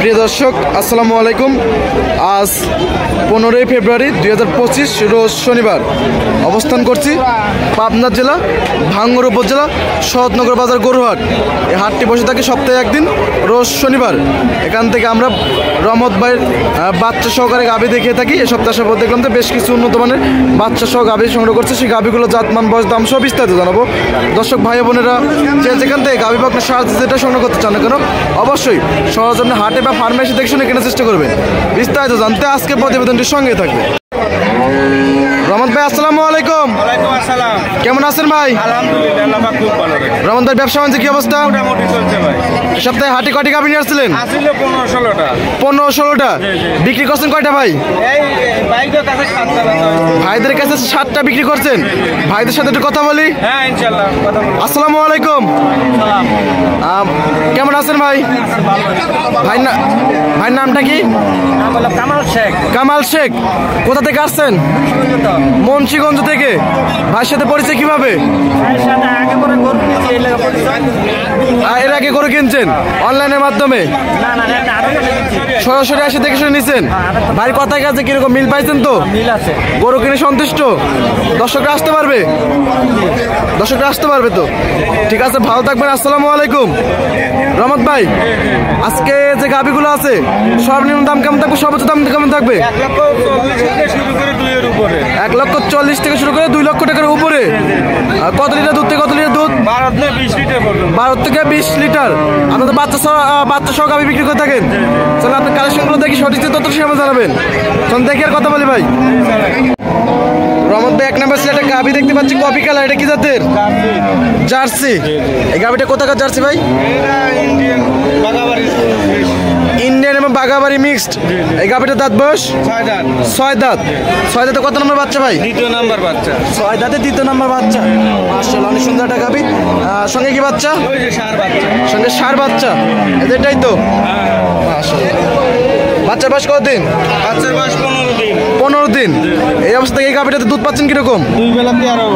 প্রিয় দর্শক আসসালামু আলাইকুম। আজ 15ই ফেব্রুয়ারি 2025 রোজ শনিবার অবস্থান করছি পাবনা জেলা ভাঙ্গুড়া উপজেলা শরৎনগর বাজার গরুহাট। এই হাটটি বসে থাকে সপ্তাহে একদিন রোজ শনিবার। এখান থেকে আমরা রহমত ভাইয়ের বাচ্চা সহকারে গাভী দেখিয়ে থাকি। এই সপ্তাহে আসার পর দেখলাম যে বেশ কিছু উন্নত মানের বাচ্চা সহ গাভী সংগ্রহ করছে। সেই গাভীগুলো জাতমান বয়স দাম সব বিস্তারিত জানাবো। দর্শক ভাই বোনেরা যেখান থেকে গাভী বা আপনার সাহায্য যেটা সংগ্রহ করতে চান না কেন অবশ্যই সরজমিনে হাটে বা ফার্মেসি দেখে শুনে কেনার চেষ্টা করবেন। বিস্তারিত জানতে আজকে প্রতিবেদনটির সঙ্গে থাকবে। রহমত ভাই আসসালামু আলাইকুম। ওয়ালাইকুম আসসালাম। কেমন আছেন ভাই? আলহামদুলিল্লাহ খুব ভালো। রহমত ভাই ব্যবসা বাণিজ্য কি অবস্থা? মোটামুটি চলছে ভাই। সপ্তাহে হাটে কয়টি গাভী নিয়ে আসছিলেন? আসলে 15-16টা। 15-16টা বিক্রি করছেন কয়টা ভাই? এই বাইকের কাছে 7টা। ভাইদের কাছে 7টা বিক্রি করছেন। ভাইদের সাথে একটু কথা বলি। হ্যাঁ ইনশাআল্লাহ কথা বলবো। আসসালামু আলাইকুম। সালাম। কেমন আছেন ভাই? ভাই নামটা কি? নাম হলো কামাল শেখ। কামাল শেখ। কোথা থেকে আসছেন? মুন্সিগঞ্জ থেকে। ভাইয়ের সাথে পরিচয় কিভাবে? ভাইয়ের সাথে আগে পরে গরু কিনছি, এই লাগা পরিচয়। এর আগে করে কিনছেন অনলাইনের মাধ্যমে? না আরো কিনছি। সরাসরি এসে দেখে শুনে নিছেন? ভাই কথায় কাছে কিরকম মিল পাইছেন তো? মিল আছে। গরু কিনে সন্তুষ্ট? দর্শকরা আসতে পারবে? দর্শকরা আসতে পারবে তো? ঠিক আছে, ভালো থাকবেন। আসসালামু আলাইকুম। রহমত ভাই আজকে যে গাভীগুলো আছে সর্বনিম্ন দাম কেমন থাকবে, সর্বোচ্চ দাম কেমন থাকবে? 1,40,000 থেকে শুরু করে 2 এর উপরে। 1,40,000 থেকে শুরু করে 2 লক্ষ টাকার উপরে। আর কত লিটার দুধ থেকে কত লিটার দুধ? 12-20 লিটার পর্যন্ত। 12 থেকে 20 লিটার। আপনার তো বাচ্চা সহ গাভী বিক্রি করে থাকেন। চলো আপনার কালেকশনগুলো দেখি, সঠিক তথ্য সেভাবে জানাবেন। চল দেখি আর কথা বলি ভাই। রহমত ভাই 1 নম্বর ছিল একটা গাভী দেখতে পাচ্ছি কপি কালার। এটা কি জাতের? জার্সি। এই গাভীটা কোথাকার জার্সি ভাই? ইন্ডিয়ান বাগাবাড়ি। ইন্ডিয়ান এবং বাগাবাড়ি মিক্সড। এই গাভীটার দাঁত বয়স? 6 দাঁত। 6 দাঁত। 6 দাঁতে কত নম্বর বাচ্চা ভাই? 2 নাম্বার বাচ্চা। 6 দাঁতে 2 নম্বর বাচ্চা। মাশাআল্লাহ অনেক সুন্দর একটা গাভী। সঙ্গে কি বাচ্চা? ওই যে ষাঁড় বাচ্চা। সঙ্গে ষাঁড় বাচ্চা। এটাই তো মাশাআল্লাহ। বাচ্চার বয়স কতদিন? বাচ্চার বয়স 15 দিন। 15 দিন। এই অবস্থায় এই গাভীটাতে দুধ পাচ্ছেন কিরকম? 2 বেলা 13।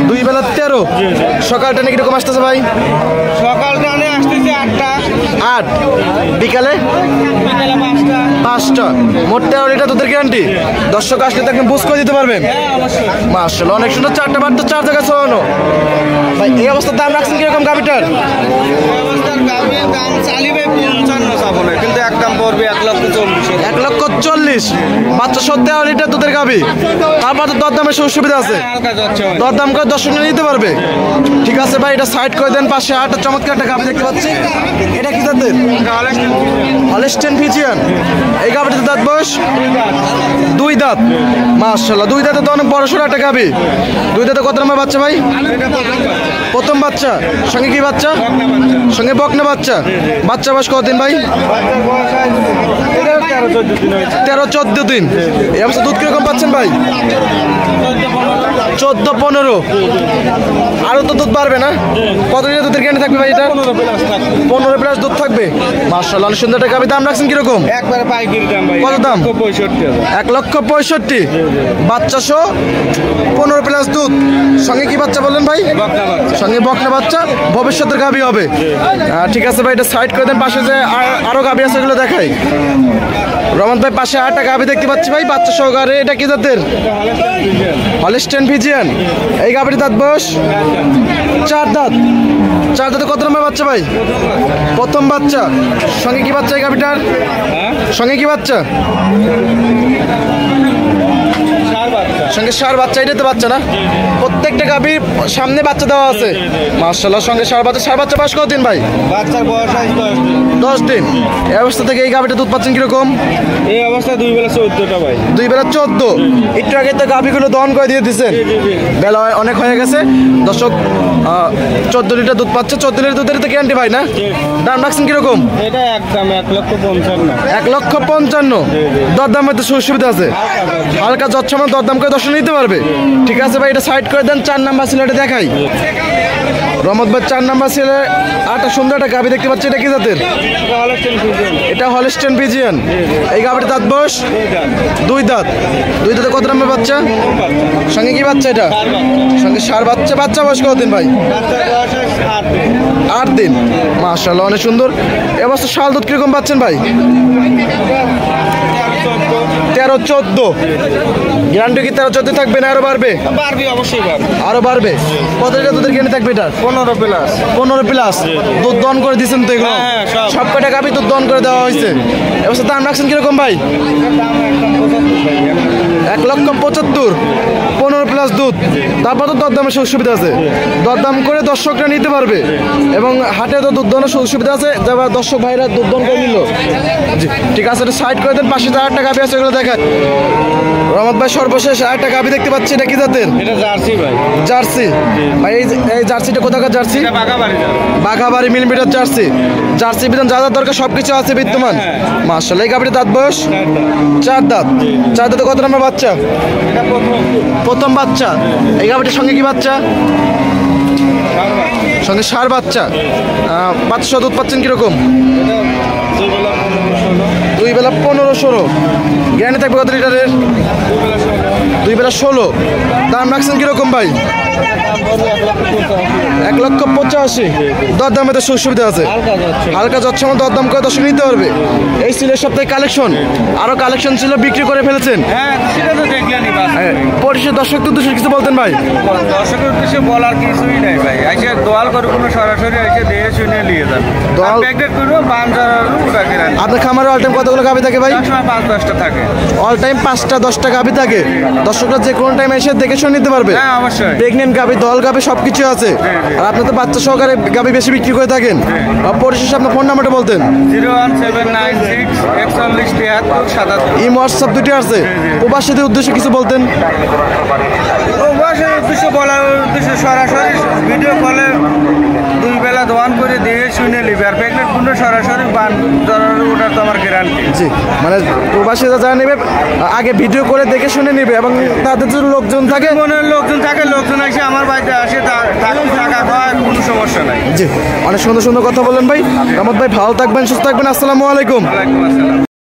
2 বেলা 13। সকালটা নাকি কিরকম আসতেছে ভাই? সকালটা আসতেছে 8টা। 8। বিকালে? বিকালে 5টা। 5টা। মোট 13 লিটার দুধের গ্যারান্টি। দর্শক আসলে তাকে বুঝ করে দিতে পারবেন। হ্যাঁ অবশ্যই। মাশাআল্লাহ অনেক সুন্দর। 4টা বাচ্চা 4 জায়গায় ছড়ানো। ভাই এই অবস্থার দাম রাখছেন কিরকম গাভীটার? অবস্থার গাভীর দাম চালিবে 55 সাবনে, কিন্তু একদম পড়বে 1,40,000। 1,40,000। বাচ্চা 13 লিটার দুধের গাভী। তারপর তো দরদামের সুবিধা আছে। হালকা যাচ্ছে। দরদাম করে দর্শক নিতে পারবে। ঠিক আছে ভাই, এটা সাইড করে দেন। পাশে আটটা চমৎকার একটা গাভী দেখতে পাচ্ছি। এটা কি জাতের? Holstein Friesian. এই গাভীটার দাঁত বয়স? 2 দাঁত। মাশাআল্লাহ 2 দাঁতে তো অনেক বড় সড়ো একটা গাভী। 2 দাঁতে কত নম্বর বাচ্চা ভাই? প্রথম বাচ্চা। সঙ্গে কি বাচ্চা? সঙ্গে বকনা বাচ্চা। বাচ্চা বয়স কতদিন ভাই? 13-14 দিন। এই অবস্থা দুধ কিরকম পাচ্ছেন ভাই? 14-15। আরো তো দুধ বাড়বে না? কত লিটার দুধের গ্যারান্টি থাকবে ভাই এটা? 15 প্লাস দুধ থাকবে। মাশাআল্লাহ অনেক সুন্দর একটা গাভী। দাম রাখছেন কিরকম? একবারে পাইকারি দাম ভাই। কত দাম? 1,65,000। 1,65,000। বাচ্চা সহ 15 প্লাস দুধ। সঙ্গে কি বাচ্চা বললেন ভাই? বকনা বাচ্চা। সঙ্গে বকনা বাচ্চা। ভবিষ্যতের গাভী হবে। ঠিক আছে ভাই, এটা সাইড করে দেন। পাশে যে আরো গাভী আছে এগুলো দেখাই। রহমত ভাই পাশে 8টা গাভী দেখতে পাচ্ছি ভাই বাচ্চা সহকারে। এটা কি জাতের? Holstein Friesian. এই গাভীর দাঁত বয়স? 4 দাঁত। 4 দাঁতে কত নম্বর বাচ্চা ভাই? প্রথম বাচ্চা। সঙ্গে কি বাচ্চা এই গাভীটার? সঙ্গে কি বাচ্চা? সঙ্গে ষাঁড় বাচ্চা। এটাই তো বাচ্চা না? প্রত্যেকটা গাভীর সামনে বাচ্চা দেওয়া আছে। মাশাআল্লাহ সঙ্গে ষাঁড় বাচ্চা। ষাঁড় বাচ্চা বয়স কতদিন ভাই? বাচ্চার বয়স 10 দিন। এই অবস্থা থেকে এই গাভীটা দুধ পাচ্ছেন কিরকম? এই অবস্থা 2 বেলা 14টা ভাই। 2 বেলা 14। একটু আগে তো গাভীগুলো দহন করে দিয়ে দিচ্ছেন। বেলা অনেক হয়ে গেছে। দর্শক 14 লিটার দুধ পাচ্ছে। 14 লিটার দুধের তো গ্যারান্টি ভাই না? দাম রাখছেন কিরকম? এটা একদম 1,55,000। 1,55,000। দরদাম হয়তো সুবিধা আছে। হালকা যৎসামান্য দরদাম করে দর্শক নিতে পারবে। ঠিক আছে ভাই, এটা সাইড করে দেন। 4 নাম্বার ছিল, এটা দেখাই। রহমত ভাই 4 নাম্বার ছিল। একটা সুন্দর একটা গাভী দেখতে পাচ্ছি। এটা কি জাতের? এটা হলস্টেইন ফ্রিজিয়ান। এই গাভীর দাঁত বয়স? 2 দাঁত। 2 দাঁতে কত নম্বর বাচ্চা? সঙ্গে কি বাচ্চা এটা? সঙ্গে ষাঁড় বাচ্চা। বাচ্চা বয়স কতদিন ভাই? 8 দিন। মাশাআল্লাহ অনেক সুন্দর। এবছর শাল দুধ কিরকম পাচ্ছেন ভাই? 13-14। গ্যারান্টি কি 13-14 থাকবে না আরো বাড়বে? বাড়বে, অবশ্যই বাড়বে। আরো বাড়বে। কত লিটার দুধের গ্যারান্টি থাকবে এটা? 15 প্লাস। 15 প্লাস। দুধ দহন করে দিচ্ছেন তো এগুলো? হ্যাঁ, সব। সব কটা গাভী দুধ দহন করে দেওয়া হয়েছে। এবছর দাম রাখছেন কিরকম ভাই? দাম একদম 75 ভাই। 1,75,000। 15 প্লাস দুধ। তারপর তো দরদামের সুযোগ সুবিধা আছে। দরদাম করে দর্শকরা নিতে পারবে এবং হাটে তো দুধ দহনের সুযোগ সুবিধা আছে, যারা দর্শক ভাইরা দুধ দহন করে নিল। জি ঠিক আছে, এটা সাইড করে দেন। পাশে যে আরেকটা গাভী আছে এগুলো দেখায়। রহমত ভাই সর্বশেষ আরেকটা গাভী দেখতে পাচ্ছি, এটা কি জাতের? এটা জার্সি ভাই। জার্সি ভাই। এই জার্সিটা কোথাকার জার্সি? এটা বাগাবাড়ি যাবে। বাঘাবাড়ি মিলমিটার জার্সি। জার্সি বিধান যা যা দরকার সবকিছু আছে বিদ্যমান। মাশাআল্লাহ। এই গাভীর দাঁত বয়স 4 দাঁত। 4 দাঁতে কত নম্বর বাচ্চা? এটা প্রথম বাচ্চা। এই গাভীটার সঙ্গে কি বাচ্চা? সঙ্গে ষাঁড় বাচ্চা। বাচ্চা দুধ পাচ্ছেন কিরকম? এটা দুই বেলা 15-16। 2 বেলা 15-16। গ্যারান্টি থাকবে কত লিটারের? 2 বেলা 16। দাম রাখছেন কিরকম ভাই? দাম পড়বে 1,85,000। 1,85,000। দরদামে তো সুযোগ সুবিধা আছে। হালকা যাচ্ছে। হালকা যাচ্ছে আমার দরদাম করে দর্শক নিতে পারবে। এই ছিল সপ্তাহে কালেকশন। আরো কালেকশন ছিল, বিক্রি করে ফেলেছেন। হ্যাঁ, সেটা তো দেখলেনই বাস। পরিশেষে দর্শকদের উদ্দেশ্যে কিছু বলতেন ভাই? দর্শকের উদ্দেশ্যে বলার কিছুই নাই ভাই। এসে দোয়াল করে কোনো সরাসরি এসে দিয়ে শুনে নিয়ে যান। দোয়াল প্যাকেট করবো 5,000 টাকা রাখি। আপনার খামারে অল টাইম কতগুলো গাভী থাকে ভাই? সবসময় 5-10টা থাকে। অল টাইম 5টা-10টা গাভী থাকে। দর্শকরা যে কোনো টাইম এসে দেখে শুনে নিতে পারবে। হ্যাঁ, অবশ্যই। প্রেগনেন্ট গাভী, দল গাভী সবকিছু আছে। আর আপনি তো বাচ্চা সহকারে গাভী বেশি বিক্রি করে থাকেন। আর পরিশেষে আপনার ফোন নাম্বারটা বলতেন। 01796 41 73 77। ইমো হোয়াটসঅ্যাপ দুটি আছে। প্রবাসীদের উদ্দেশ্যে কিছু বলতেন? প্রবাসের উদ্দেশ্যে বলার উদ্দেশ্যে সরাসরি ভিডিও কলে 2 বেলা দোয়ান করে দিয়ে শুনে নিবে। আর প্রেগনেন্ট কোনো সরাসরি বান ওটার তো আমার গ্যারান্টি। জি, মানে প্রবাসীরা যা নেবে আগে ভিডিও করে দেখে শুনে নেবে এবং তাদের যদি লোকজন থাকে, মনের লোকজন থাকে, লোকজন এসে আমার বাড়িতে আসে, টাকা খাওয়ার কোনো সমস্যা নাই। জি অনেক সুন্দর সুন্দর কথা বললেন ভাই। রহমত ভাই ভালো থাকবেন, সুস্থ থাকবেন। আসসালামু আলাইকুম। ওয়ালাইকুম আসসালাম।